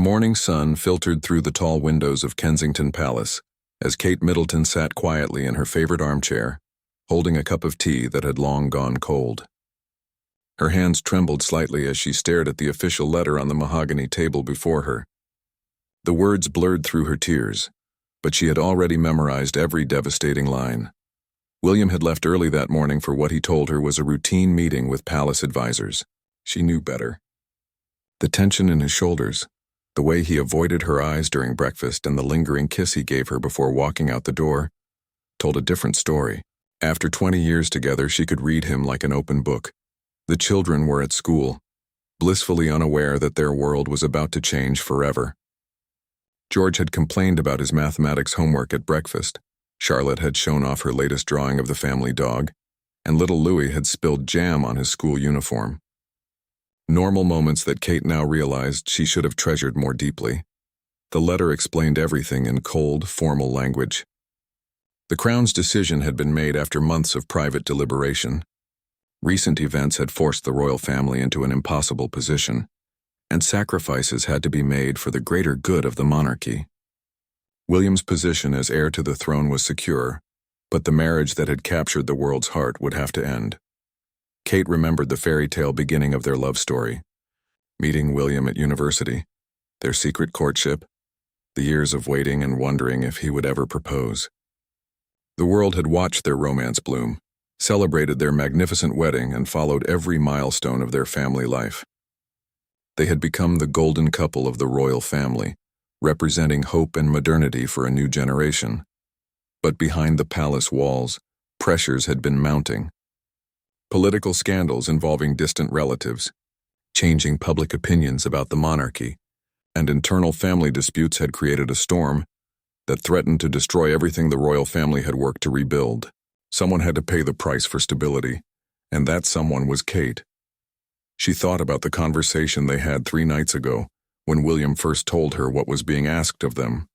morning sun filtered through the tall windows of Kensington Palace as Kate Middleton sat quietly in her favorite armchair, holding a cup of tea that had long gone cold. Her hands trembled slightly as she stared at the official letter on the mahogany table before her. The words blurred through her tears, but she had already memorized every devastating line. William had left early that morning for what he told her was a routine meeting with palace advisors. She knew better. The tension in his shoulders, the way he avoided her eyes during breakfast, and the lingering kiss he gave her before walking out the door told a different story. After 20 years together, she could read him like an open book. The children were at school, blissfully unaware that their world was about to change forever. George had complained about his mathematics homework at breakfast. Charlotte had shown off her latest drawing of the family dog, and little Louis had spilled jam on his school uniform. Normal moments that Kate now realized she should have treasured more deeply. The letter explained everything in cold, formal language. The Crown's decision had been made after months of private deliberation. Recent events had forced the royal family into an impossible position, and sacrifices had to be made for the greater good of the monarchy. William's position as heir to the throne was secure, but the marriage that had captured the world's heart would have to end. Kate remembered the fairy tale beginning of their love story, meeting William at university, their secret courtship, the years of waiting and wondering if he would ever propose. The world had watched their romance bloom, celebrated their magnificent wedding, and followed every milestone of their family life. They had become the golden couple of the royal family, representing hope and modernity for a new generation. But behind the palace walls, pressures had been mounting. Political scandals involving distant relatives, changing public opinions about the monarchy, and internal family disputes had created a storm that threatened to destroy everything the royal family had worked to rebuild. Someone had to pay the price for stability, and that someone was Kate. She thought about the conversation they had 3 nights ago, when William first told her what was being asked of them.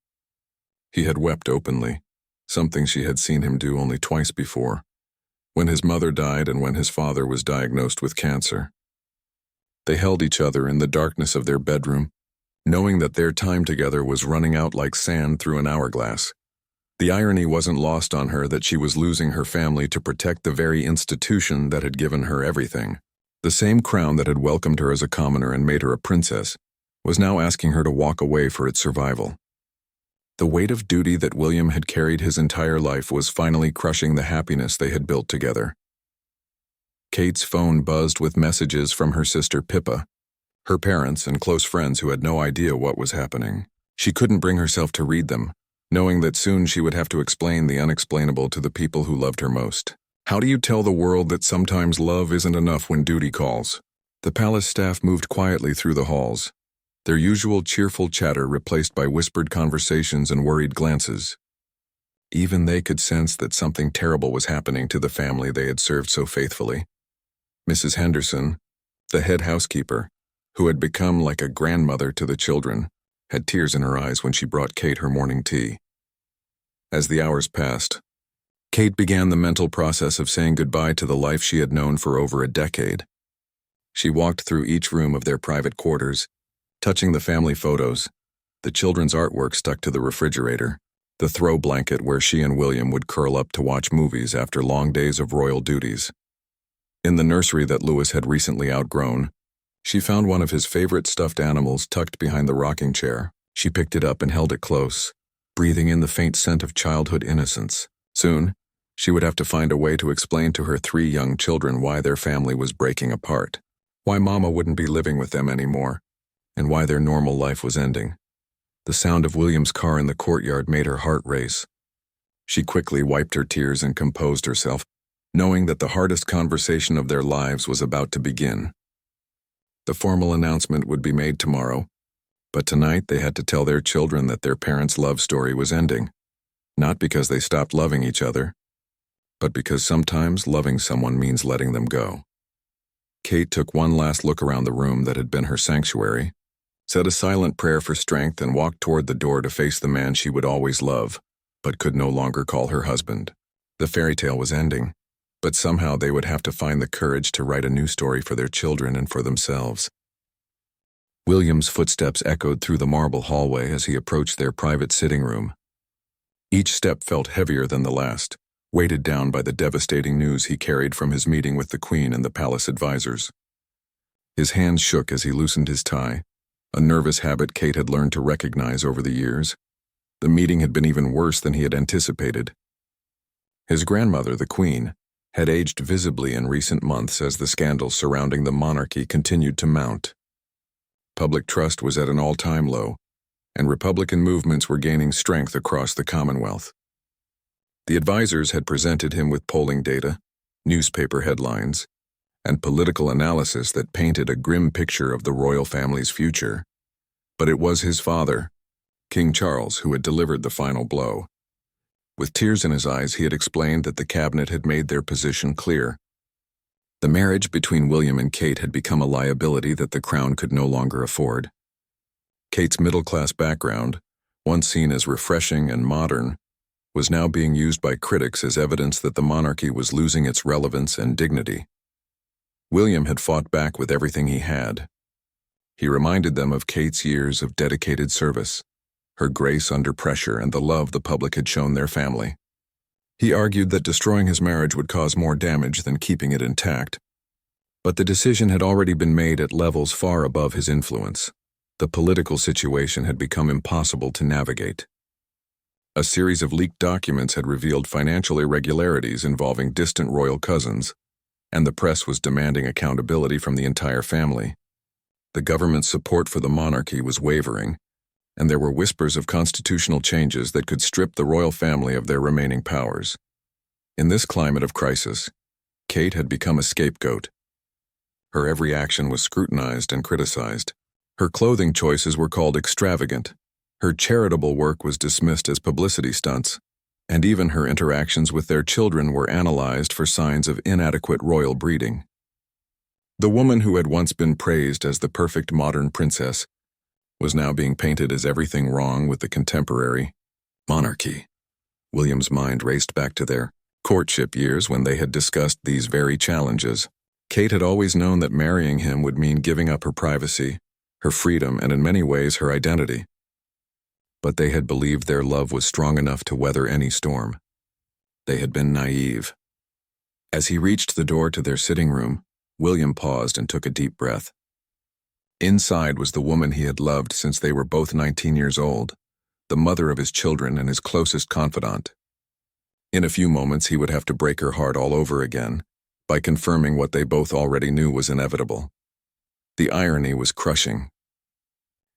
He had wept openly, something she had seen him do only twice before, when his mother died and when his father was diagnosed with cancer. They held each other in the darkness of their bedroom, knowing that their time together was running out like sand through an hourglass. The irony wasn't lost on her that she was losing her family to protect the very institution that had given her everything. The same crown that had welcomed her as a commoner and made her a princess was now asking her to walk away for its survival. The weight of duty that William had carried his entire life was finally crushing the happiness they had built together. Kate's phone buzzed with messages from her sister Pippa, her parents and close friends who had no idea what was happening. She couldn't bring herself to read them, knowing that soon she would have to explain the unexplainable to the people who loved her most. How do you tell the world that sometimes love isn't enough when duty calls? The palace staff moved quietly through the halls, their usual cheerful chatter replaced by whispered conversations and worried glances. Even they could sense that something terrible was happening to the family they had served so faithfully. Mrs. Henderson, the head housekeeper, who had become like a grandmother to the children, had tears in her eyes when she brought Kate her morning tea. As the hours passed, Kate began the mental process of saying goodbye to the life she had known for over a decade. She walked through each room of their private quarters, touching the family photos, the children's artwork stuck to the refrigerator, the throw blanket where she and William would curl up to watch movies after long days of royal duties. In the nursery that Louis had recently outgrown, she found one of his favorite stuffed animals tucked behind the rocking chair. She picked it up and held it close, breathing in the faint scent of childhood innocence. Soon, she would have to find a way to explain to her 3 young children why their family was breaking apart, why Mama wouldn't be living with them anymore, and why their normal life was ending. The sound of William's car in the courtyard made her heart race. She quickly wiped her tears and composed herself, knowing that the hardest conversation of their lives was about to begin. The formal announcement would be made tomorrow, but tonight they had to tell their children that their parents' love story was ending, not because they stopped loving each other, but because sometimes loving someone means letting them go. Kate took one last look around the room that had been her sanctuary, said a silent prayer for strength, and walked toward the door to face the man she would always love, but could no longer call her husband. The fairy tale was ending, but somehow they would have to find the courage to write a new story for their children and for themselves. William's footsteps echoed through the marble hallway as he approached their private sitting room. Each step felt heavier than the last, weighted down by the devastating news he carried from his meeting with the Queen and the palace advisors. His hands shook as he loosened his tie, a nervous habit Kate had learned to recognize over the years. The meeting had been even worse than he had anticipated. His grandmother, the Queen, had aged visibly in recent months as the scandals surrounding the monarchy continued to mount. Public trust was at an all-time low, and Republican movements were gaining strength across the Commonwealth. The advisors had presented him with polling data, newspaper headlines, and political analysis that painted a grim picture of the royal family's future. But it was his father, King Charles, who had delivered the final blow. With tears in his eyes, he had explained that the cabinet had made their position clear. The marriage between William and Kate had become a liability that the crown could no longer afford. Kate's middle-class background, once seen as refreshing and modern, was now being used by critics as evidence that the monarchy was losing its relevance and dignity. William had fought back with everything he had. He reminded them of Kate's years of dedicated service, her grace under pressure, and the love the public had shown their family. He argued that destroying his marriage would cause more damage than keeping it intact. But the decision had already been made at levels far above his influence. The political situation had become impossible to navigate. A series of leaked documents had revealed financial irregularities involving distant royal cousins, and the press was demanding accountability from the entire family. The government's support for the monarchy was wavering, and there were whispers of constitutional changes that could strip the royal family of their remaining powers. In this climate of crisis, Kate had become a scapegoat. Her every action was scrutinized and criticized. Her clothing choices were called extravagant. Her charitable work was dismissed as publicity stunts, and even her interactions with their children were analyzed for signs of inadequate royal breeding. The woman who had once been praised as the perfect modern princess was now being painted as everything wrong with the contemporary monarchy. William's mind raced back to their courtship years when they had discussed these very challenges. Kate had always known that marrying him would mean giving up her privacy, her freedom, and in many ways her identity. But they had believed their love was strong enough to weather any storm. They had been naive. As he reached the door to their sitting room, William paused and took a deep breath. Inside was the woman he had loved since they were both 19 years old, the mother of his children and his closest confidant. In a few moments he would have to break her heart all over again, by confirming what they both already knew was inevitable. The irony was crushing.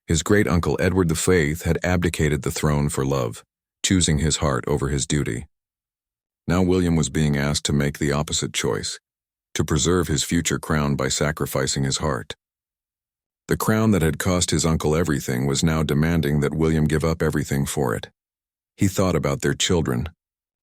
His great-uncle Edward the Faith had abdicated the throne for love, choosing his heart over his duty. Now William was being asked to make the opposite choice, to preserve his future crown by sacrificing his heart. The crown that had cost his uncle everything was now demanding that William give up everything for it. He thought about their children,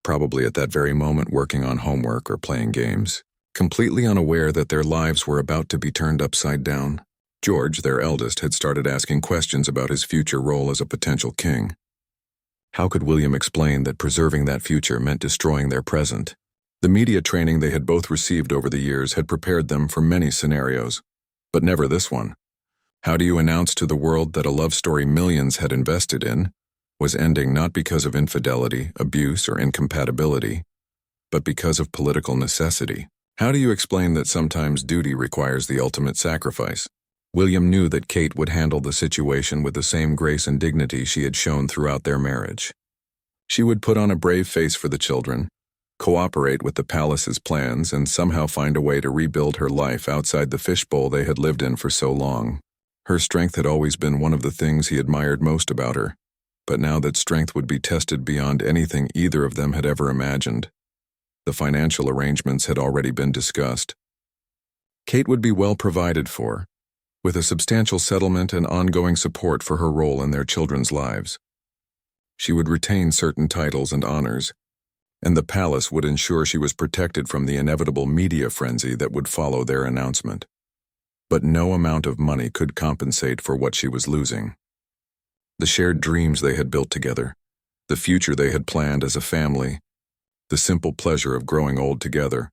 probably at that very moment working on homework or playing games, completely unaware that their lives were about to be turned upside down. George, their eldest, had started asking questions about his future role as a potential king. How could William explain that preserving that future meant destroying their present? The media training they had both received over the years had prepared them for many scenarios, but never this one. How do you announce to the world that a love story millions had invested in was ending not because of infidelity, abuse, or incompatibility, but because of political necessity? How do you explain that sometimes duty requires the ultimate sacrifice? William knew that Kate would handle the situation with the same grace and dignity she had shown throughout their marriage. She would put on a brave face for the children, cooperate with the palace's plans, and somehow find a way to rebuild her life outside the fishbowl they had lived in for so long. Her strength had always been one of the things he admired most about her, but now that strength would be tested beyond anything either of them had ever imagined. The financial arrangements had already been discussed. Kate would be well provided for, with a substantial settlement and ongoing support for her role in their children's lives. She would retain certain titles and honors, and the palace would ensure she was protected from the inevitable media frenzy that would follow their announcement. But no amount of money could compensate for what she was losing. The shared dreams they had built together, the future they had planned as a family, the simple pleasure of growing old together,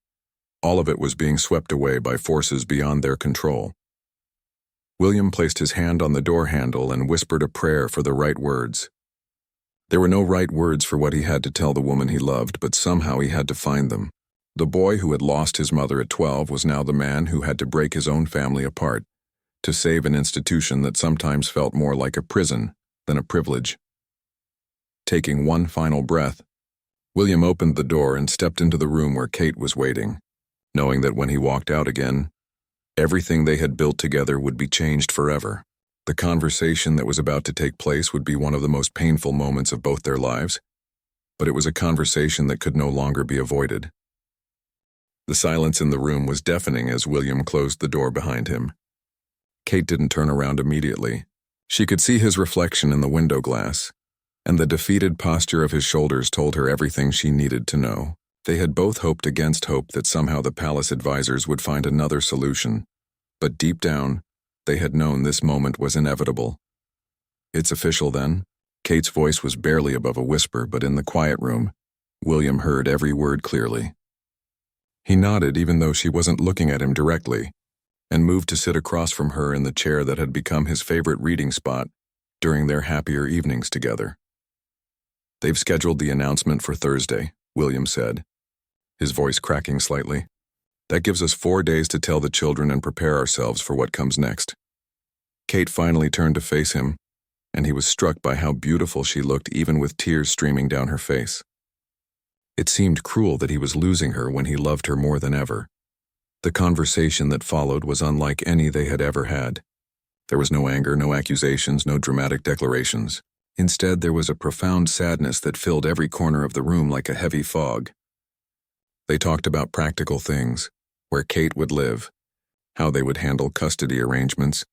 all of it was being swept away by forces beyond their control. William placed his hand on the door handle and whispered a prayer for the right words. There were no right words for what he had to tell the woman he loved, but somehow he had to find them. The boy who had lost his mother at 12 was now the man who had to break his own family apart to save an institution that sometimes felt more like a prison than a privilege. Taking one final breath, William opened the door and stepped into the room where Kate was waiting, knowing that when he walked out again, everything they had built together would be changed forever. The conversation that was about to take place would be one of the most painful moments of both their lives, but it was a conversation that could no longer be avoided. The silence in the room was deafening as William closed the door behind him. Kate didn't turn around immediately. She could see his reflection in the window glass, and the defeated posture of his shoulders told her everything she needed to know. They had both hoped against hope that somehow the palace advisors would find another solution, but deep down, they had known this moment was inevitable. "It's official then?" Kate's voice was barely above a whisper, but in the quiet room, William heard every word clearly. He nodded even though she wasn't looking at him directly, and moved to sit across from her in the chair that had become his favorite reading spot during their happier evenings together. "They've scheduled the announcement for Thursday," William said, his voice cracking slightly. "That gives us 4 days to tell the children and prepare ourselves for what comes next." Kate finally turned to face him, and he was struck by how beautiful she looked even with tears streaming down her face. It seemed cruel that he was losing her when he loved her more than ever. The conversation that followed was unlike any they had ever had. There was no anger, no accusations, no dramatic declarations. Instead, there was a profound sadness that filled every corner of the room like a heavy fog. They talked about practical things, where Kate would live, how they would handle custody arrangements,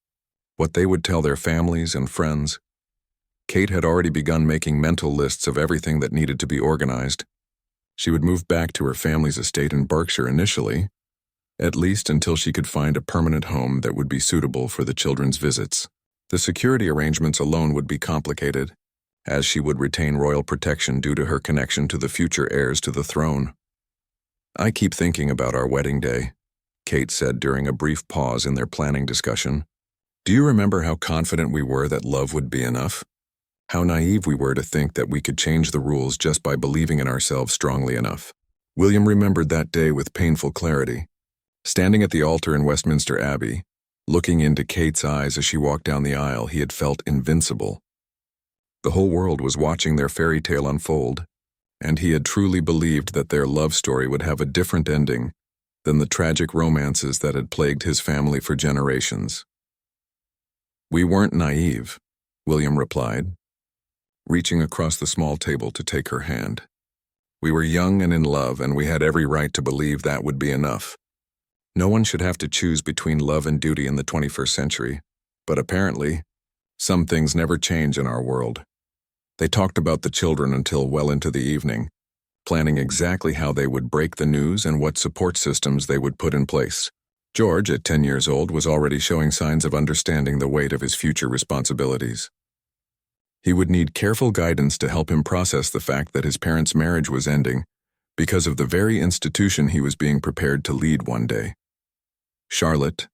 what they would tell their families and friends. Kate had already begun making mental lists of everything that needed to be organized. She would move back to her family's estate in Berkshire initially, at least until she could find a permanent home that would be suitable for the children's visits. The security arrangements alone would be complicated, as she would retain royal protection due to her connection to the future heirs to the throne. "I keep thinking about our wedding day," Kate said during a brief pause in their planning discussion. "Do you remember how confident we were that love would be enough? How naive we were to think that we could change the rules just by believing in ourselves strongly enough?" William remembered that day with painful clarity. Standing at the altar in Westminster Abbey, looking into Kate's eyes as she walked down the aisle, he had felt invincible. The whole world was watching their fairy tale unfold, and he had truly believed that their love story would have a different ending than the tragic romances that had plagued his family for generations. "We weren't naive," William replied, reaching across the small table to take her hand. "We were young and in love, and we had every right to believe that would be enough. No one should have to choose between love and duty in the 21st century, but apparently, some things never change in our world." They talked about the children until well into the evening, planning exactly how they would break the news and what support systems they would put in place. George, at 10 years old, was already showing signs of understanding the weight of his future responsibilities. He would need careful guidance to help him process the fact that his parents' marriage was ending because of the very institution he was being prepared to lead one day. Charlotte,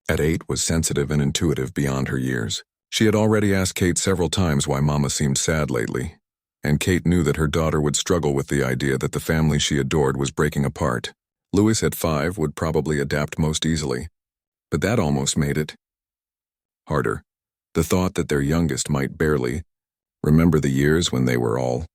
at 8, was sensitive and intuitive beyond her years. She had already asked Kate several times why Mama seemed sad lately, and Kate knew that her daughter would struggle with the idea that the family she adored was breaking apart. Louis, at 5, would probably adapt most easily, but that almost made it harder. The thought that their youngest might barely remember the years when they were all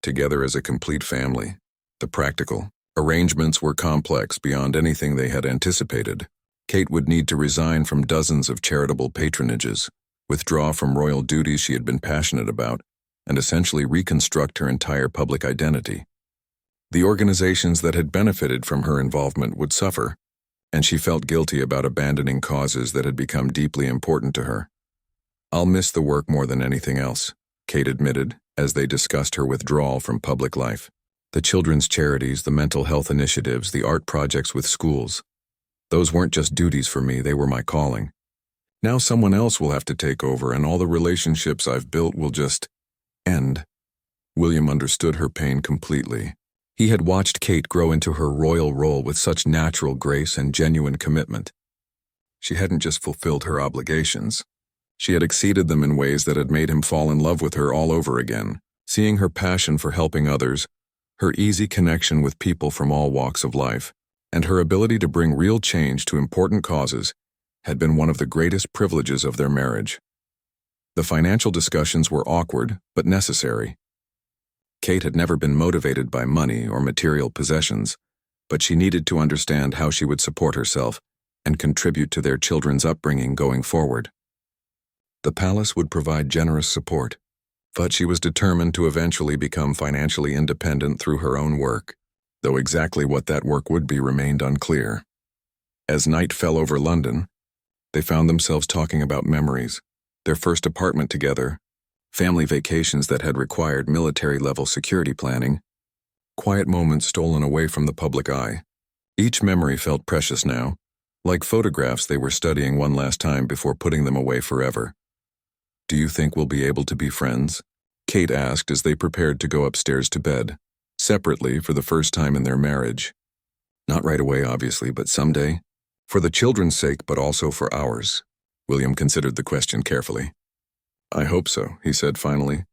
together as a complete family. The practical arrangements were complex beyond anything they had anticipated. Kate would need to resign from dozens of charitable patronages, withdraw from royal duties she had been passionate about, and essentially reconstruct her entire public identity. The organizations that had benefited from her involvement would suffer, and she felt guilty about abandoning causes that had become deeply important to her. "I'll miss the work more than anything else," Kate admitted, as they discussed her withdrawal from public life. "The children's charities, the mental health initiatives, the art projects with schools. Those weren't just duties for me, they were my calling. Now someone else will have to take over, and all the relationships I've built will just end." William understood her pain completely. He had watched Kate grow into her royal role with such natural grace and genuine commitment. She hadn't just fulfilled her obligations. She had exceeded them in ways that had made him fall in love with her all over again. Seeing her passion for helping others, her easy connection with people from all walks of life, and her ability to bring real change to important causes had been one of the greatest privileges of their marriage. The financial discussions were awkward, but necessary. Kate had never been motivated by money or material possessions, but she needed to understand how she would support herself and contribute to their children's upbringing going forward. The palace would provide generous support, but she was determined to eventually become financially independent through her own work, though exactly what that work would be remained unclear. As night fell over London, they found themselves talking about memories, their first apartment together, family vacations that had required military-level security planning, quiet moments stolen away from the public eye. Each memory felt precious now, like photographs they were studying one last time before putting them away forever. "Do you think we'll be able to be friends?" Kate asked as they prepared to go upstairs to bed, separately for the first time in their marriage. "Not right away, obviously, but someday. For the children's sake, but also for ours." William considered the question carefully. "I hope so," he said finally.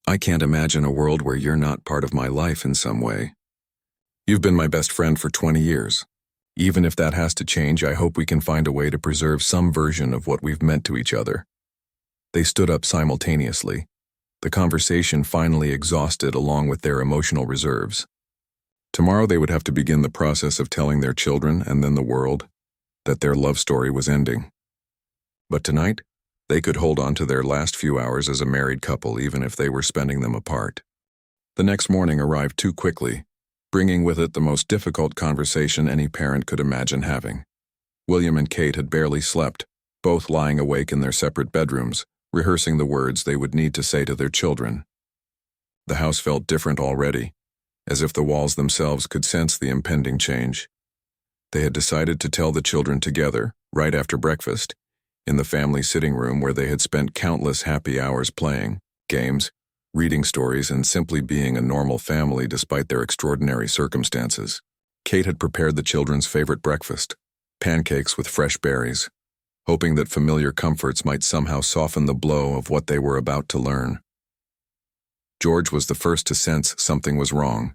"I can't imagine a world where you're not part of my life in some way. You've been my best friend for 20 years. Even if that has to change, I hope we can find a way to preserve some version of what we've meant to each other." They stood up simultaneously, the conversation finally exhausted along with their emotional reserves. Tomorrow they would have to begin the process of telling their children and then the world that their love story was ending. But tonight, they could hold on to their last few hours as a married couple even if they were spending them apart. The next morning arrived too quickly, bringing with it the most difficult conversation any parent could imagine having. William and Kate had barely slept, both lying awake in their separate bedrooms, rehearsing the words they would need to say to their children. The house felt different already, as if the walls themselves could sense the impending change. They had decided to tell the children together, right after breakfast, in the family sitting room where they had spent countless happy hours playing games, reading stories, and simply being a normal family despite their extraordinary circumstances. Kate had prepared the children's favorite breakfast, pancakes with fresh berries, hoping that familiar comforts might somehow soften the blow of what they were about to learn. George was the first to sense something was wrong.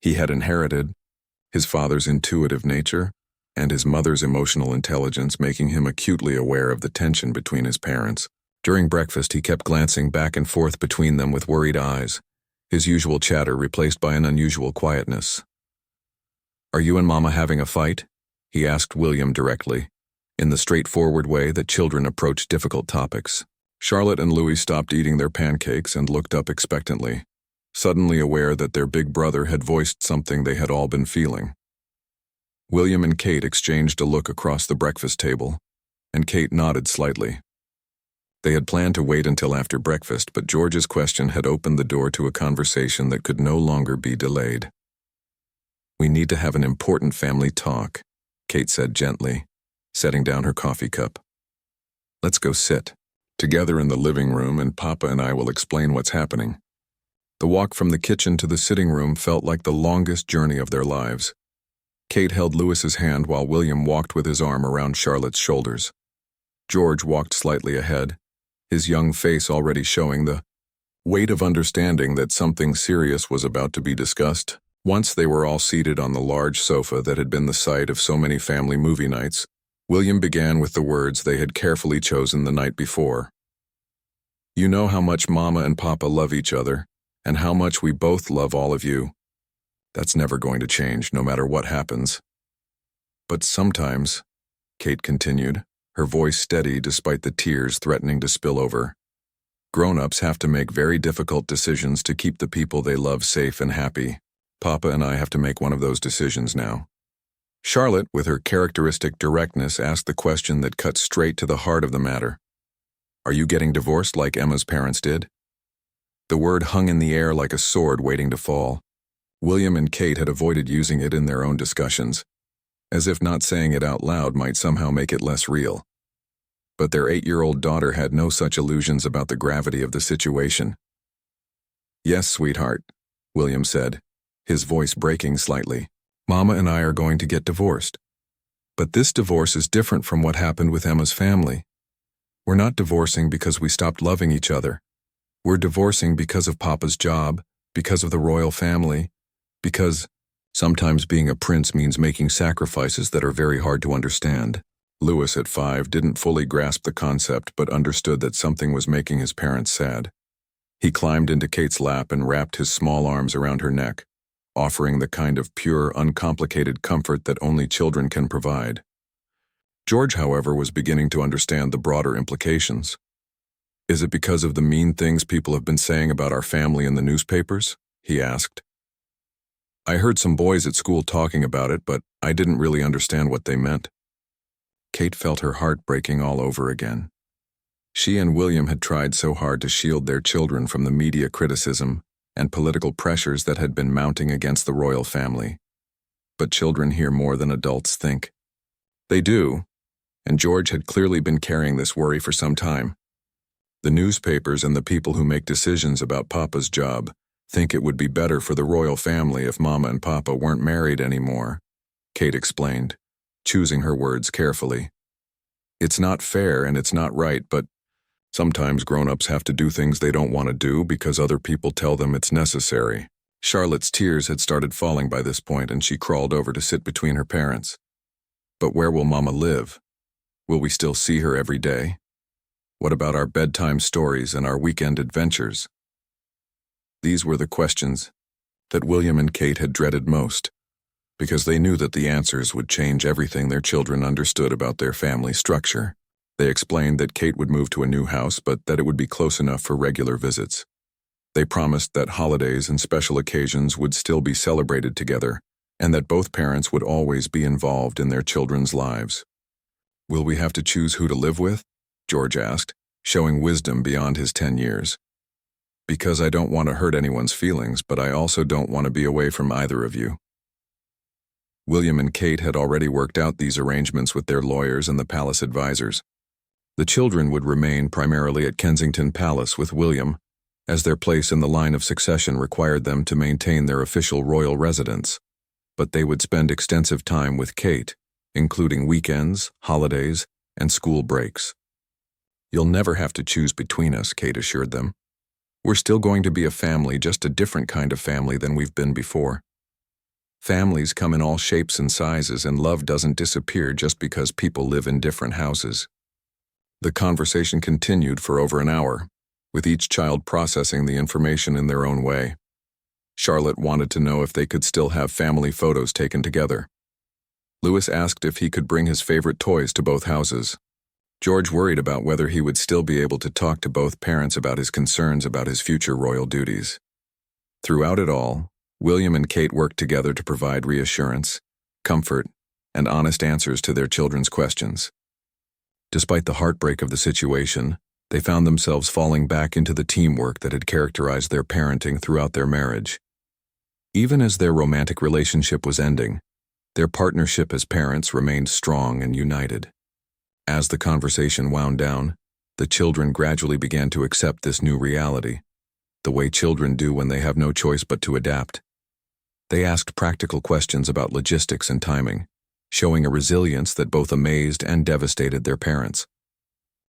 He had inherited his father's intuitive nature and his mother's emotional intelligence, making him acutely aware of the tension between his parents. During breakfast, he kept glancing back and forth between them with worried eyes, his usual chatter replaced by an unusual quietness. "Are you and Mama having a fight?" he asked William directly, in the straightforward way that children approach difficult topics. Charlotte and Louis stopped eating their pancakes and looked up expectantly, suddenly aware that their big brother had voiced something they had all been feeling. William and Kate exchanged a look across the breakfast table, and Kate nodded slightly. They had planned to wait until after breakfast, but George's question had opened the door to a conversation that could no longer be delayed. "We need to have an important family talk," Kate said gently, setting down her coffee cup. "Let's go sit together in the living room, and Papa and I will explain what's happening." The walk from the kitchen to the sitting room felt like the longest journey of their lives. Kate held Louis's hand while William walked with his arm around Charlotte's shoulders. George walked slightly ahead, his young face already showing the weight of understanding that something serious was about to be discussed. Once they were all seated on the large sofa that had been the site of so many family movie nights, William began with the words they had carefully chosen the night before. "You know how much Mama and Papa love each other, and how much we both love all of you. That's never going to change, no matter what happens. But sometimes," Kate continued, her voice steady despite the tears threatening to spill over, "grown-ups have to make very difficult decisions to keep the people they love safe and happy. Papa and I have to make one of those decisions now." Charlotte, with her characteristic directness, asked the question that cut straight to the heart of the matter. "Are you getting divorced like Emma's parents did?" The word hung in the air like a sword waiting to fall. William and Kate had avoided using it in their own discussions, as if not saying it out loud might somehow make it less real. But their 8-year-old daughter had no such illusions about the gravity of the situation. "Yes, sweetheart," William said, his voice breaking slightly. "Mama and I are going to get divorced." But this divorce is different from what happened with Emma's family. We're not divorcing because we stopped loving each other. We're divorcing because of Papa's job, because of the royal family, because sometimes being a prince means making sacrifices that are very hard to understand. Louis, at 5, didn't fully grasp the concept but understood that something was making his parents sad. He climbed into Kate's lap and wrapped his small arms around her neck, offering the kind of pure, uncomplicated comfort that only children can provide. George, however, was beginning to understand the broader implications. "Is it because of the mean things people have been saying about our family in the newspapers?" he asked. "I heard some boys at school talking about it, but I didn't really understand what they meant." Kate felt her heart breaking all over again. She and William had tried so hard to shield their children from the media criticism and political pressures that had been mounting against the royal family. But children hear more than adults think. They do, and George had clearly been carrying this worry for some time. The newspapers and the people who make decisions about Papa's job think it would be better for the royal family if Mama and Papa weren't married anymore, Kate explained, choosing her words carefully. "It's not fair and it's not right, but sometimes grown-ups have to do things they don't want to do because other people tell them it's necessary." Charlotte's tears had started falling by this point, and she crawled over to sit between her parents. "But where will Mama live? Will we still see her every day? What about our bedtime stories and our weekend adventures?" These were the questions that William and Kate had dreaded most, because they knew that the answers would change everything their children understood about their family structure. They explained that Kate would move to a new house, but that it would be close enough for regular visits. They promised that holidays and special occasions would still be celebrated together, and that both parents would always be involved in their children's lives. "Will we have to choose who to live with?" George asked, showing wisdom beyond his 10 years. "Because I don't want to hurt anyone's feelings, but I also don't want to be away from either of you." William and Kate had already worked out these arrangements with their lawyers and the palace advisors. The children would remain primarily at Kensington Palace with William, as their place in the line of succession required them to maintain their official royal residence, but they would spend extensive time with Kate, including weekends, holidays, and school breaks. "You'll never have to choose between us," Kate assured them. "We're still going to be a family, just a different kind of family than we've been before. Families come in all shapes and sizes, and love doesn't disappear just because people live in different houses." The conversation continued for over an hour, with each child processing the information in their own way. Charlotte wanted to know if they could still have family photos taken together. Louis asked if he could bring his favorite toys to both houses. George worried about whether he would still be able to talk to both parents about his concerns about his future royal duties. Throughout it all, William and Kate worked together to provide reassurance, comfort, and honest answers to their children's questions. Despite the heartbreak of the situation, they found themselves falling back into the teamwork that had characterized their parenting throughout their marriage. Even as their romantic relationship was ending, their partnership as parents remained strong and united. As the conversation wound down, the children gradually began to accept this new reality, the way children do when they have no choice but to adapt. They asked practical questions about logistics and timing, showing a resilience that both amazed and devastated their parents.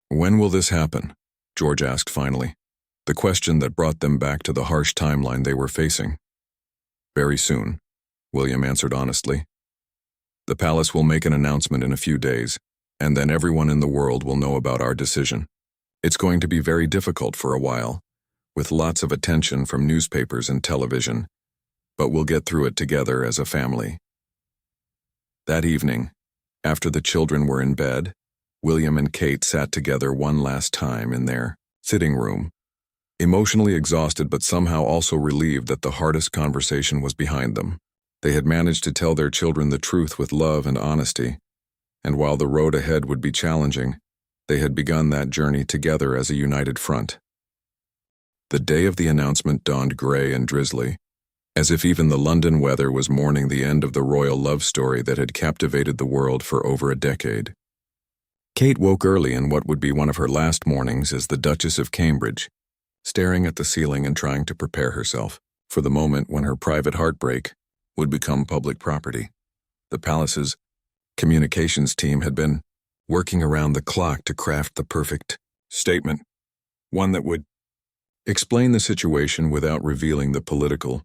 "When will this happen?" George asked finally, the question that brought them back to the harsh timeline they were facing. "Very soon," William answered honestly. "The palace will make an announcement in a few days, and then everyone in the world will know about our decision. It's going to be very difficult for a while, with lots of attention from newspapers and television, but we'll get through it together as a family." That evening, after the children were in bed, William and Kate sat together one last time in their sitting room, emotionally exhausted but somehow also relieved that the hardest conversation was behind them. They had managed to tell their children the truth with love and honesty, and while the road ahead would be challenging, they had begun that journey together as a united front. The day of the announcement dawned gray and drizzly, as if even the London weather was mourning the end of the royal love story that had captivated the world for over a decade. Kate woke early in what would be one of her last mornings as the Duchess of Cambridge, staring at the ceiling and trying to prepare herself for the moment when her private heartbreak would become public property. The palace's Communications team had been working around the clock to craft the perfect statement, one that would explain the situation without revealing the political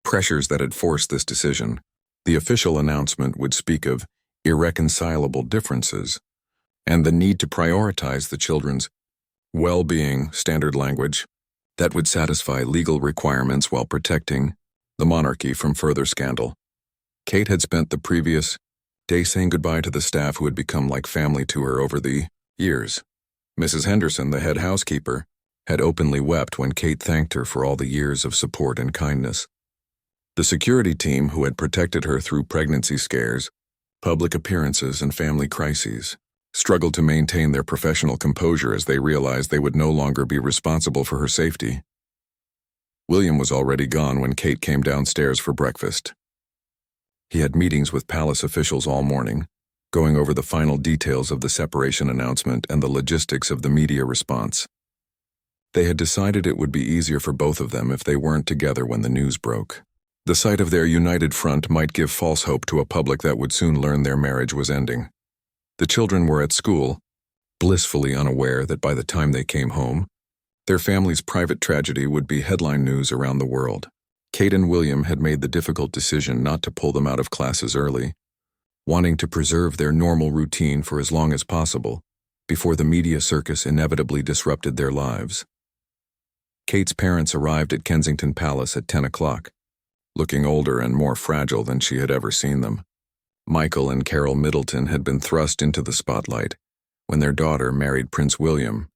pressures that had forced this decision. The official announcement would speak of irreconcilable differences and the need to prioritize the children's well-being, standard language that would satisfy legal requirements while protecting the monarchy from further scandal. Kate had spent the previous day saying goodbye to the staff who had become like family to her over the years. Mrs. Henderson, the head housekeeper, had openly wept when Kate thanked her for all the years of support and kindness. The security team, who had protected her through pregnancy scares, public appearances, and family crises, struggled to maintain their professional composure as they realized they would no longer be responsible for her safety. William was already gone when Kate came downstairs for breakfast. He had meetings with palace officials all morning, going over the final details of the separation announcement and the logistics of the media response. They had decided it would be easier for both of them if they weren't together when the news broke. The sight of their united front might give false hope to a public that would soon learn their marriage was ending. The children were at school, blissfully unaware that by the time they came home, their family's private tragedy would be headline news around the world. Kate and William had made the difficult decision not to pull them out of classes early, wanting to preserve their normal routine for as long as possible, before the media circus inevitably disrupted their lives. Kate's parents arrived at Kensington Palace at 10 o'clock, looking older and more fragile than she had ever seen them. Michael and Carol Middleton had been thrust into the spotlight when their daughter married Prince William,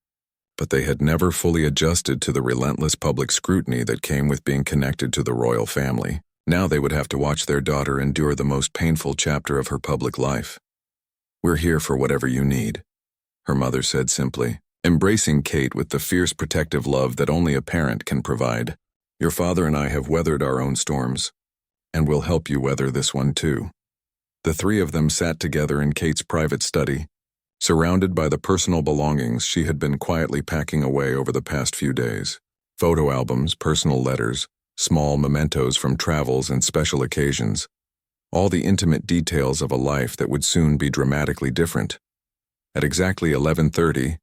but they had never fully adjusted to the relentless public scrutiny that came with being connected to the royal family. Now they would have to watch their daughter endure the most painful chapter of her public life. "We're here for whatever you need," her mother said simply, embracing Kate with the fierce protective love that only a parent can provide. "Your father and I have weathered our own storms, and we'll help you weather this one too." The three of them sat together in Kate's private study, surrounded by the personal belongings she had been quietly packing away over the past few days. Photo albums, personal letters, small mementos from travels and special occasions, all the intimate details of a life that would soon be dramatically different. At exactly 11:30,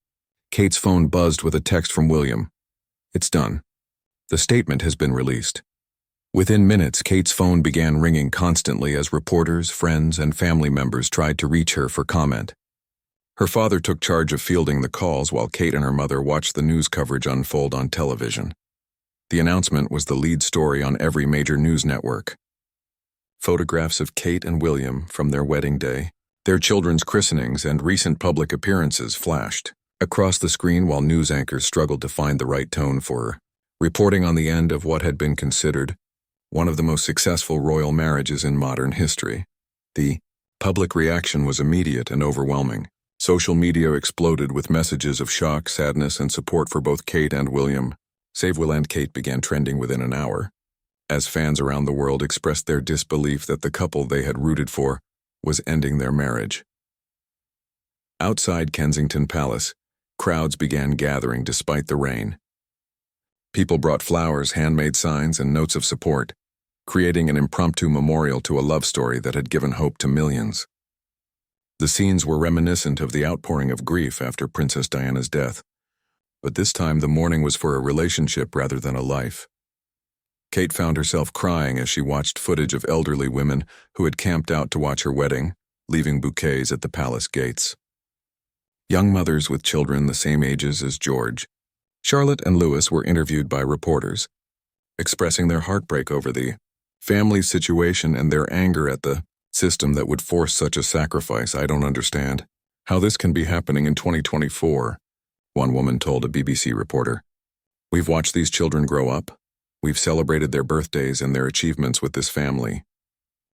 Kate's phone buzzed with a text from William. "It's done. The statement has been released." Within minutes, Kate's phone began ringing constantly as reporters, friends, and family members tried to reach her for comment. Her father took charge of fielding the calls while Kate and her mother watched the news coverage unfold on television. The announcement was the lead story on every major news network. Photographs of Kate and William from their wedding day, their children's christenings, and recent public appearances flashed across the screen while news anchors struggled to find the right tone for reporting on the end of what had been considered one of the most successful royal marriages in modern history. The public reaction was immediate and overwhelming. Social media exploded with messages of shock, sadness, and support for both Kate and William. Save Will and Kate began trending within an hour, as fans around the world expressed their disbelief that the couple they had rooted for was ending their marriage. Outside Kensington Palace, crowds began gathering despite the rain. People brought flowers, handmade signs, and notes of support, creating an impromptu memorial to a love story that had given hope to millions. The scenes were reminiscent of the outpouring of grief after Princess Diana's death, but this time the mourning was for a relationship rather than a life. Kate found herself crying as she watched footage of elderly women who had camped out to watch her wedding, leaving bouquets at the palace gates. Young mothers with children the same ages as George, Charlotte, and Louis were interviewed by reporters, expressing their heartbreak over the family situation and their anger at the system that would force such a sacrifice. "I don't understand how this can be happening in 2024, one woman told a BBC reporter. "We've watched these children grow up. We've celebrated their birthdays and their achievements with this family.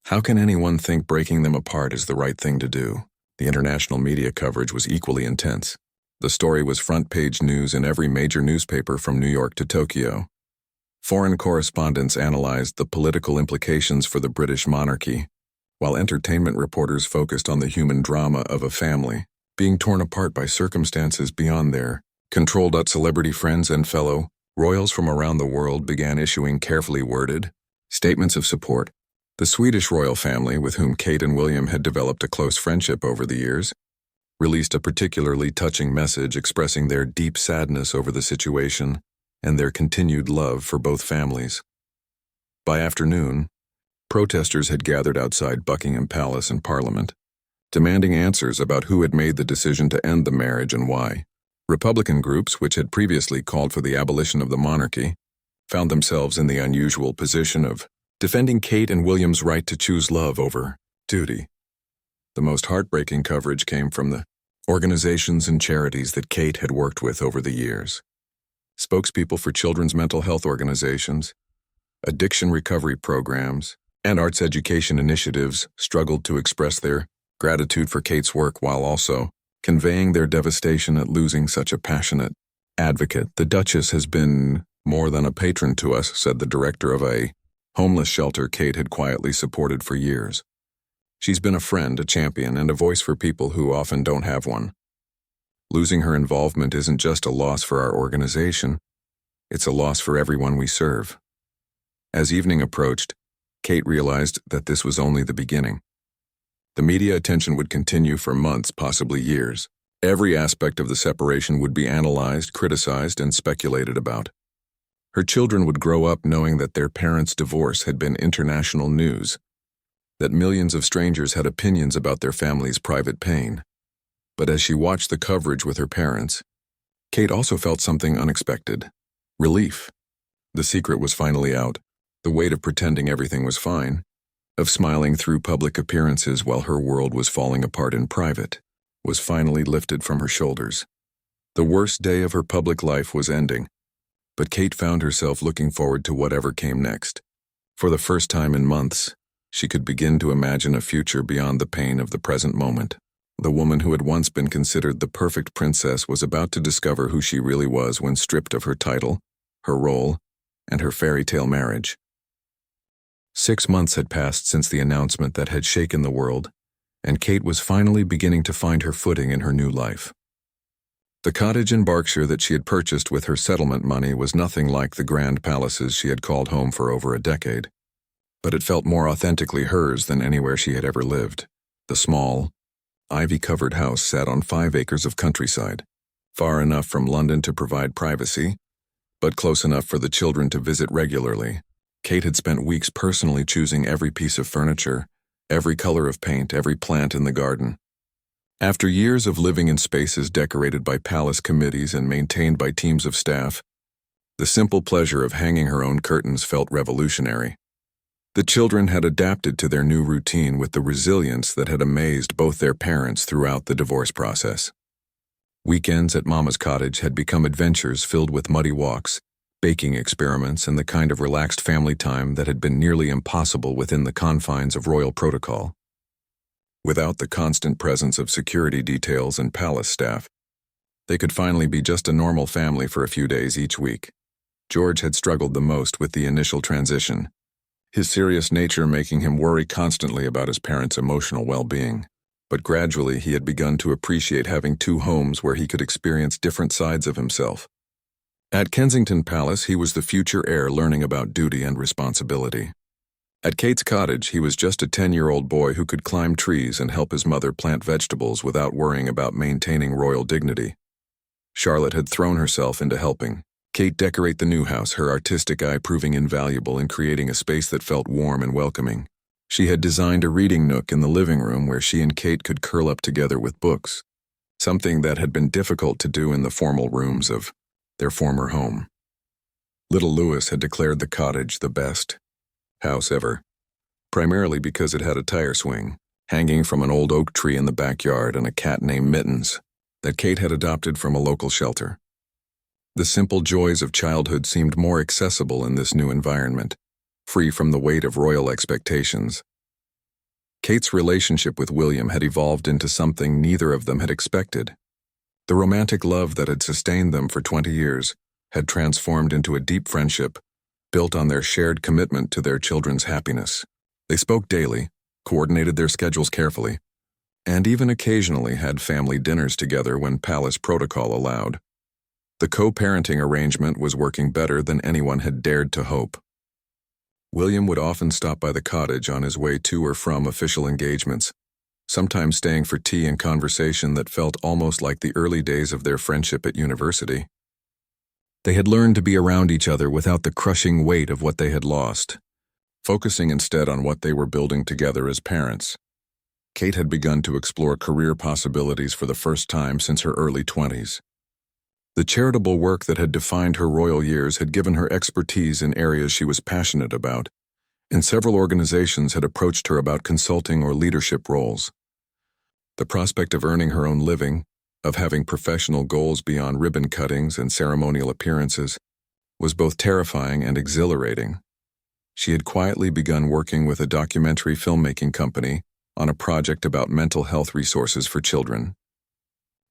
How can anyone think breaking them apart is the right thing to do?" The international media coverage was equally intense. The story was front-page news in every major newspaper from New York to Tokyo. Foreign correspondents analyzed the political implications for the British monarchy, while entertainment reporters focused on the human drama of a family being torn apart by circumstances beyond their control. Celebrity friends and fellow royals from around the world began issuing carefully worded statements of support, The Swedish royal family, with whom Kate and William had developed a close friendship over the years, released a particularly touching message expressing their deep sadness over the situation and their continued love for both families. By afternoon, protesters had gathered outside Buckingham Palace and Parliament, demanding answers about who had made the decision to end the marriage and why. Republican groups, which had previously called for the abolition of the monarchy, found themselves in the unusual position of defending Kate and William's right to choose love over duty. The most heartbreaking coverage came from the organizations and charities that Kate had worked with over the years. Spokespeople for children's mental health organizations, addiction recovery programs, and arts education initiatives struggled to express their gratitude for Kate's work while also conveying their devastation at losing such a passionate advocate. "The Duchess has been more than a patron to us," said the director of a homeless shelter Kate had quietly supported for years. "She's been a friend, a champion, and a voice for people who often don't have one. Losing her involvement isn't just a loss for our organization, it's a loss for everyone we serve." As evening approached, Kate realized that this was only the beginning. The media attention would continue for months, possibly years. Every aspect of the separation would be analyzed, criticized, and speculated about. Her children would grow up knowing that their parents' divorce had been international news, that millions of strangers had opinions about their family's private pain. But as she watched the coverage with her parents, Kate also felt something unexpected: relief. The secret was finally out. The weight of pretending everything was fine, of smiling through public appearances while her world was falling apart in private, was finally lifted from her shoulders. The worst day of her public life was ending, but Kate found herself looking forward to whatever came next. For the first time in months, she could begin to imagine a future beyond the pain of the present moment. The woman who had once been considered the perfect princess was about to discover who she really was when stripped of her title, her role, and her fairy tale marriage. 6 months had passed since the announcement that had shaken the world, and Kate was finally beginning to find her footing in her new life. The cottage in Berkshire that she had purchased with her settlement money was nothing like the grand palaces she had called home for over a decade, but it felt more authentically hers than anywhere she had ever lived. The small, ivy-covered house sat on 5 acres of countryside, far enough from London to provide privacy, but close enough for the children to visit regularly. Kate had spent weeks personally choosing every piece of furniture, every color of paint, every plant in the garden. After years of living in spaces decorated by palace committees and maintained by teams of staff, the simple pleasure of hanging her own curtains felt revolutionary. The children had adapted to their new routine with the resilience that had amazed both their parents throughout the divorce process. Weekends at Mama's cottage had become adventures filled with muddy walks, baking experiments, and the kind of relaxed family time that had been nearly impossible within the confines of royal protocol. Without the constant presence of security details and palace staff, they could finally be just a normal family for a few days each week. George had struggled the most with the initial transition, his serious nature making him worry constantly about his parents' emotional well-being. But gradually he had begun to appreciate having 2 homes where he could experience different sides of himself. At Kensington Palace, he was the future heir learning about duty and responsibility. At Kate's cottage, he was just a 10-year-old boy who could climb trees and help his mother plant vegetables without worrying about maintaining royal dignity. Charlotte had thrown herself into helping Kate decorate the new house, her artistic eye proving invaluable in creating a space that felt warm and welcoming. She had designed a reading nook in the living room where she and Kate could curl up together with books, something that had been difficult to do in the formal rooms of their former home. Little Louis had declared the cottage the best house ever, primarily because it had a tire swing hanging from an old oak tree in the backyard and a cat named Mittens that Kate had adopted from a local shelter. The simple joys of childhood seemed more accessible in this new environment, free from the weight of royal expectations. Kate's relationship with William had evolved into something neither of them had expected. The romantic love that had sustained them for 20 years had transformed into a deep friendship, built on their shared commitment to their children's happiness. They spoke daily, coordinated their schedules carefully, and even occasionally had family dinners together when palace protocol allowed. The co-parenting arrangement was working better than anyone had dared to hope. William would often stop by the cottage on his way to or from official engagements, sometimes staying for tea and conversation that felt almost like the early days of their friendship at university. They had learned to be around each other without the crushing weight of what they had lost, focusing instead on what they were building together as parents. Kate had begun to explore career possibilities for the first time since her early 20s. The charitable work that had defined her royal years had given her expertise in areas she was passionate about, and several organizations had approached her about consulting or leadership roles. The prospect of earning her own living, of having professional goals beyond ribbon cuttings and ceremonial appearances, was both terrifying and exhilarating. She had quietly begun working with a documentary filmmaking company on a project about mental health resources for children.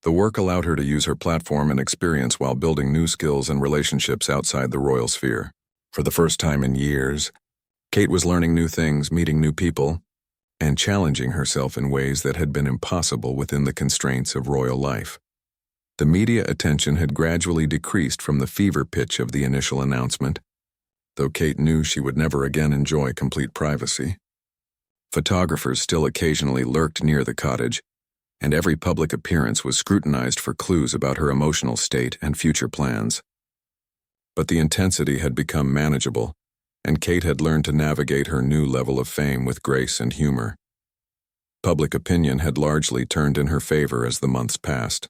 The work allowed her to use her platform and experience while building new skills and relationships outside the royal sphere. For the first time in years, Kate was learning new things, meeting new people, and challenging herself in ways that had been impossible within the constraints of royal life. The media attention had gradually decreased from the fever pitch of the initial announcement, though Kate knew she would never again enjoy complete privacy. Photographers still occasionally lurked near the cottage, and every public appearance was scrutinized for clues about her emotional state and future plans. But the intensity had become manageable, and Kate had learned to navigate her new level of fame with grace and humor. Public opinion had largely turned in her favor as the months passed.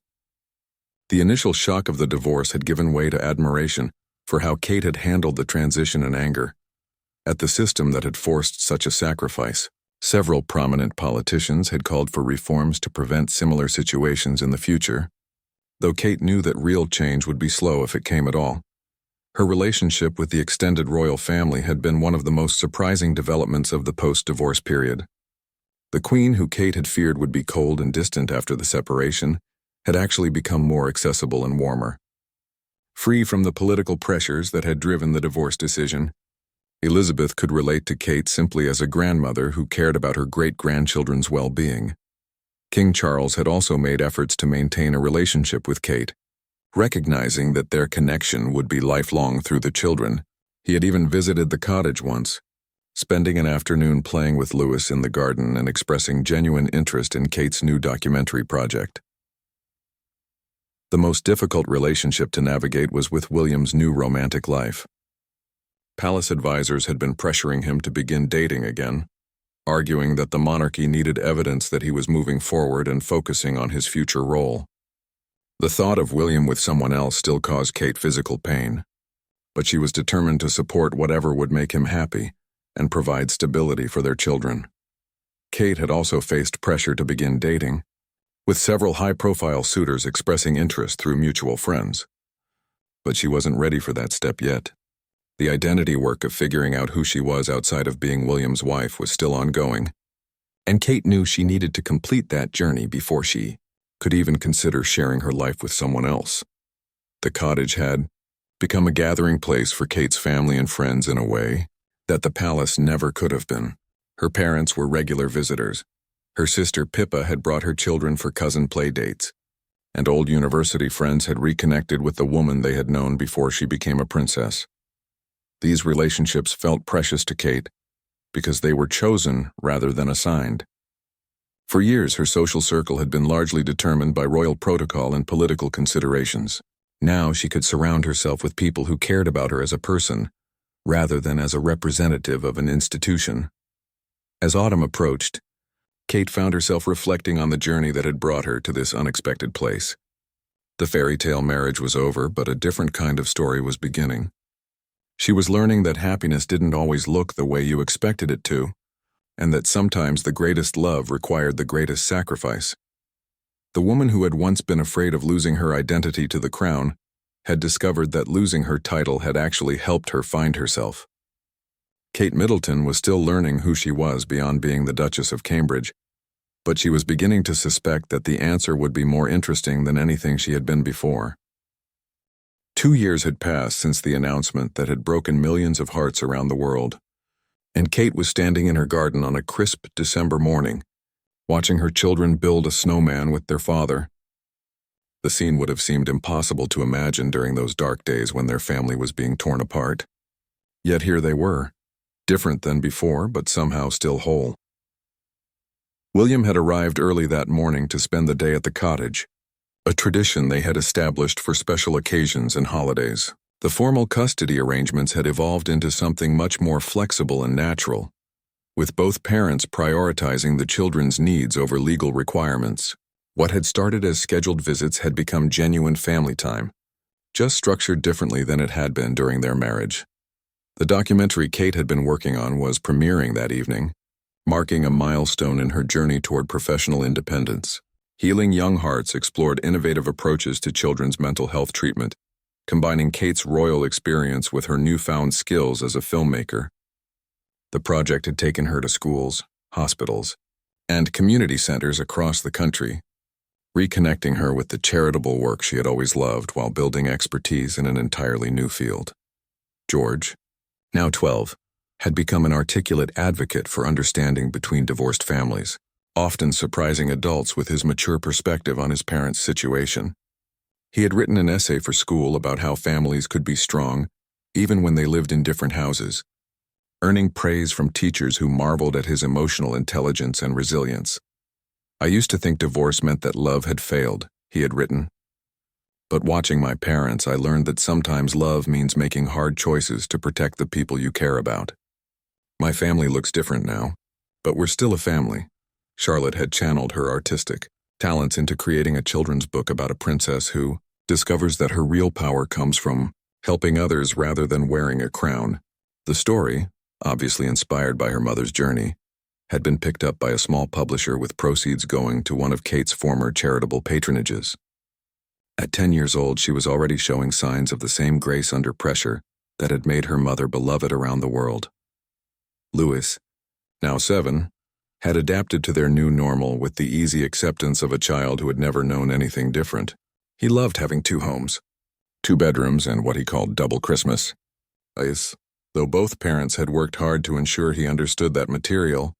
The initial shock of the divorce had given way to admiration for how Kate had handled the transition and anger at the system that had forced such a sacrifice. Several prominent politicians had called for reforms to prevent similar situations in the future, though Kate knew that real change would be slow if it came at all. Her relationship with the extended royal family had been one of the most surprising developments of the post-divorce period. The Queen, who Kate had feared would be cold and distant after the separation, had actually become more accessible and warmer. Free from the political pressures that had driven the divorce decision, Elizabeth could relate to Kate simply as a grandmother who cared about her great-grandchildren's well-being. King Charles had also made efforts to maintain a relationship with Kate, recognizing that their connection would be lifelong through the children. He had even visited the cottage once, spending an afternoon playing with Louis in the garden and expressing genuine interest in Kate's new documentary project. The most difficult relationship to navigate was with William's new romantic life. Palace advisors had been pressuring him to begin dating again, arguing that the monarchy needed evidence that he was moving forward and focusing on his future role. The thought of William with someone else still caused Kate physical pain, but she was determined to support whatever would make him happy and provide stability for their children. Kate had also faced pressure to begin dating, with several high-profile suitors expressing interest through mutual friends. But she wasn't ready for that step yet. The identity work of figuring out who she was outside of being William's wife was still ongoing, and Kate knew she needed to complete that journey before she could even consider sharing her life with someone else. The cottage had become a gathering place for Kate's family and friends in a way that the palace never could have been. Her parents were regular visitors. Her sister Pippa had brought her children for cousin play dates, and old university friends had reconnected with the woman they had known before she became a princess. These relationships felt precious to Kate because they were chosen rather than assigned. For years, her social circle had been largely determined by royal protocol and political considerations. Now she could surround herself with people who cared about her as a person, rather than as a representative of an institution. As autumn approached, Kate found herself reflecting on the journey that had brought her to this unexpected place. The fairy tale marriage was over, but a different kind of story was beginning. She was learning that happiness didn't always look the way you expected it to, and that sometimes the greatest love required the greatest sacrifice. The woman who had once been afraid of losing her identity to the crown had discovered that losing her title had actually helped her find herself. Kate Middleton was still learning who she was beyond being the Duchess of Cambridge, but she was beginning to suspect that the answer would be more interesting than anything she had been before. 2 years had passed since the announcement that had broken millions of hearts around the world, and Kate was standing in her garden on a crisp December morning, watching her children build a snowman with their father. The scene would have seemed impossible to imagine during those dark days when their family was being torn apart. Yet here they were, different than before, but somehow still whole. William had arrived early that morning to spend the day at the cottage, a tradition they had established for special occasions and holidays. The formal custody arrangements had evolved into something much more flexible and natural, with both parents prioritizing the children's needs over legal requirements. What had started as scheduled visits had become genuine family time, just structured differently than it had been during their marriage. The documentary Kate had been working on was premiering that evening, marking a milestone in her journey toward professional independence. Healing Young Hearts explored innovative approaches to children's mental health treatment, combining Kate's royal experience with her newfound skills as a filmmaker. The project had taken her to schools, hospitals, and community centers across the country, reconnecting her with the charitable work she had always loved while building expertise in an entirely new field. George, now 12, had become an articulate advocate for understanding between divorced families, often surprising adults with his mature perspective on his parents' situation. He had written an essay for school about how families could be strong, even when they lived in different houses, earning praise from teachers who marveled at his emotional intelligence and resilience. "I used to think divorce meant that love had failed," he had written. "But watching my parents, I learned that sometimes love means making hard choices to protect the people you care about. My family looks different now, but we're still a family." Charlotte had channeled her artistic talents into creating a children's book about a princess who discovers that her real power comes from helping others rather than wearing a crown. The story, obviously inspired by her mother's journey, had been picked up by a small publisher with proceeds going to one of Kate's former charitable patronages. At 10 years old, she was already showing signs of the same grace under pressure that had made her mother beloved around the world. Louis, now 7, had adapted to their new normal with the easy acceptance of a child who had never known anything different. He loved having 2 homes, 2 bedrooms, and what he called double Christmas. Though both parents had worked hard to ensure he understood that material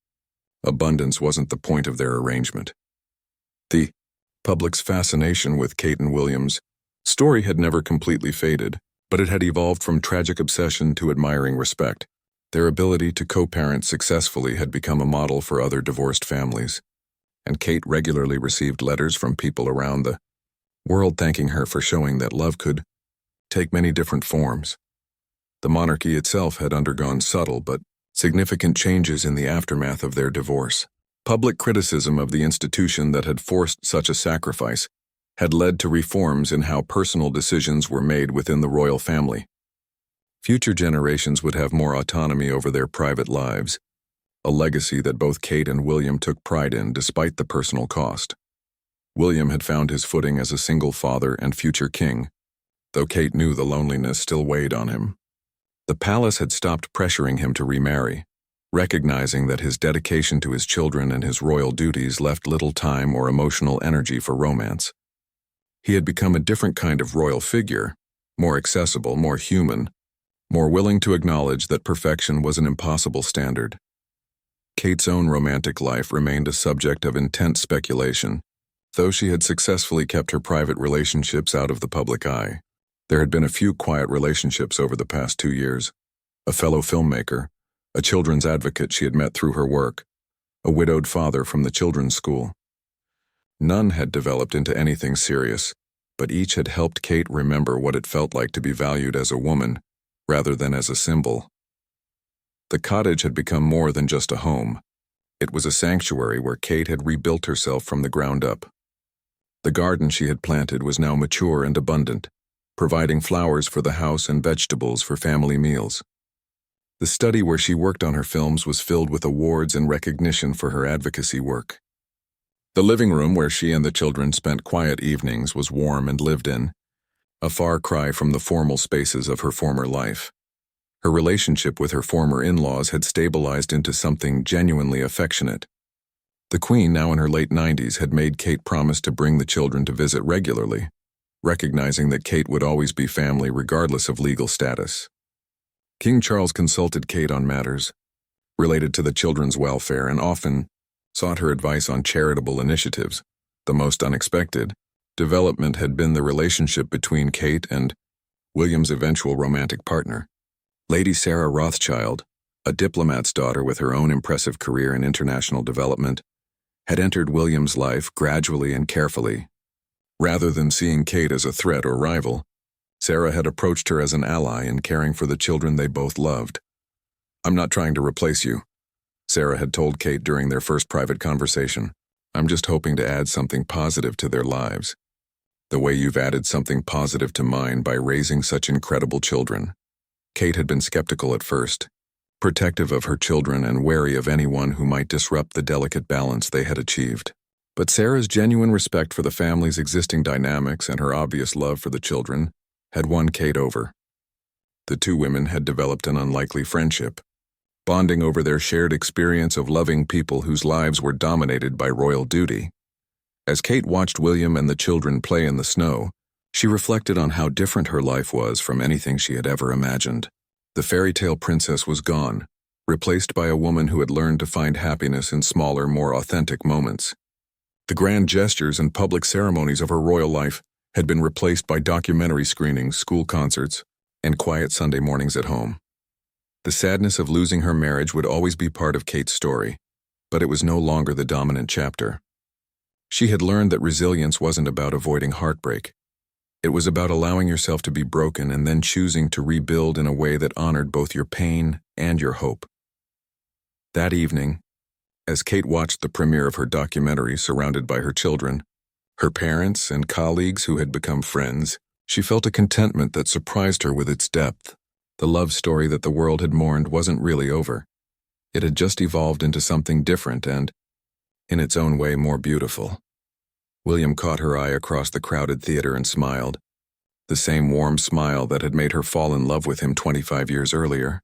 abundance wasn't the point of their arrangement. The public's fascination with Kate and William's story had never completely faded, but it had evolved from tragic obsession to admiring respect. Their ability to co-parent successfully had become a model for other divorced families, and Kate regularly received letters from people around the world thanking her for showing that love could take many different forms. The monarchy itself had undergone subtle but significant changes in the aftermath of their divorce. Public criticism of the institution that had forced such a sacrifice had led to reforms in how personal decisions were made within the royal family. Future generations would have more autonomy over their private lives, a legacy that both Kate and William took pride in despite the personal cost. William had found his footing as a single father and future king, though Kate knew the loneliness still weighed on him. The palace had stopped pressuring him to remarry, recognizing that his dedication to his children and his royal duties left little time or emotional energy for romance. He had become a different kind of royal figure, more accessible, more human, more willing to acknowledge that perfection was an impossible standard. Kate's own romantic life remained a subject of intense speculation, though she had successfully kept her private relationships out of the public eye. There had been a few quiet relationships over the past 2 years. A fellow filmmaker, a children's advocate she had met through her work, a widowed father from the children's school. None had developed into anything serious, but each had helped Kate remember what it felt like to be valued as a woman, rather than as a symbol. The cottage had become more than just a home. It was a sanctuary where Kate had rebuilt herself from the ground up. The garden she had planted was now mature and abundant, providing flowers for the house and vegetables for family meals. The study where she worked on her films was filled with awards and recognition for her advocacy work. The living room where she and the children spent quiet evenings was warm and lived in, a far cry from the formal spaces of her former life. Her relationship with her former in-laws had stabilized into something genuinely affectionate. The Queen, now in her late 90s, had made Kate promise to bring the children to visit regularly, recognizing that Kate would always be family regardless of legal status. King Charles consulted Kate on matters related to the children's welfare and often sought her advice on charitable initiatives. The most unexpected development had been the relationship between Kate and William's eventual romantic partner, Lady Sarah Rothschild, a diplomat's daughter with her own impressive career in international development, had entered William's life gradually and carefully. Rather than seeing Kate as a threat or rival, Sarah had approached her as an ally in caring for the children they both loved. "I'm not trying to replace you," Sarah had told Kate during their first private conversation. "I'm just hoping to add something positive to their lives. The way you've added something positive to mine by raising such incredible children." Kate had been skeptical at first, protective of her children and wary of anyone who might disrupt the delicate balance they had achieved. But Sarah's genuine respect for the family's existing dynamics and her obvious love for the children had won Kate over. The two women had developed an unlikely friendship, bonding over their shared experience of loving people whose lives were dominated by royal duty. As Kate watched William and the children play in the snow, she reflected on how different her life was from anything she had ever imagined. The fairy tale princess was gone, replaced by a woman who had learned to find happiness in smaller, more authentic moments. The grand gestures and public ceremonies of her royal life had been replaced by documentary screenings, school concerts, and quiet Sunday mornings at home. The sadness of losing her marriage would always be part of Kate's story, but it was no longer the dominant chapter. She had learned that resilience wasn't about avoiding heartbreak. It was about allowing yourself to be broken and then choosing to rebuild in a way that honored both your pain and your hope. That evening, as Kate watched the premiere of her documentary surrounded by her children, her parents, and colleagues who had become friends, she felt a contentment that surprised her with its depth. The love story that the world had mourned wasn't really over. It had just evolved into something different and, in its own way, more beautiful. William caught her eye across the crowded theater and smiled, the same warm smile that had made her fall in love with him 25 years earlier.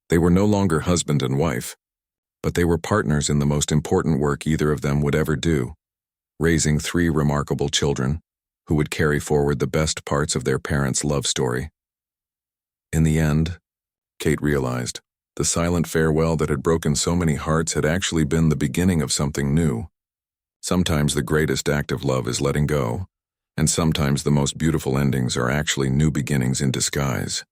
They were no longer husband and wife, but they were partners in the most important work either of them would ever do, raising 3 remarkable children who would carry forward the best parts of their parents' love story. In the end, Kate realized, the silent farewell that had broken so many hearts had actually been the beginning of something new. Sometimes the greatest act of love is letting go, and sometimes the most beautiful endings are actually new beginnings in disguise.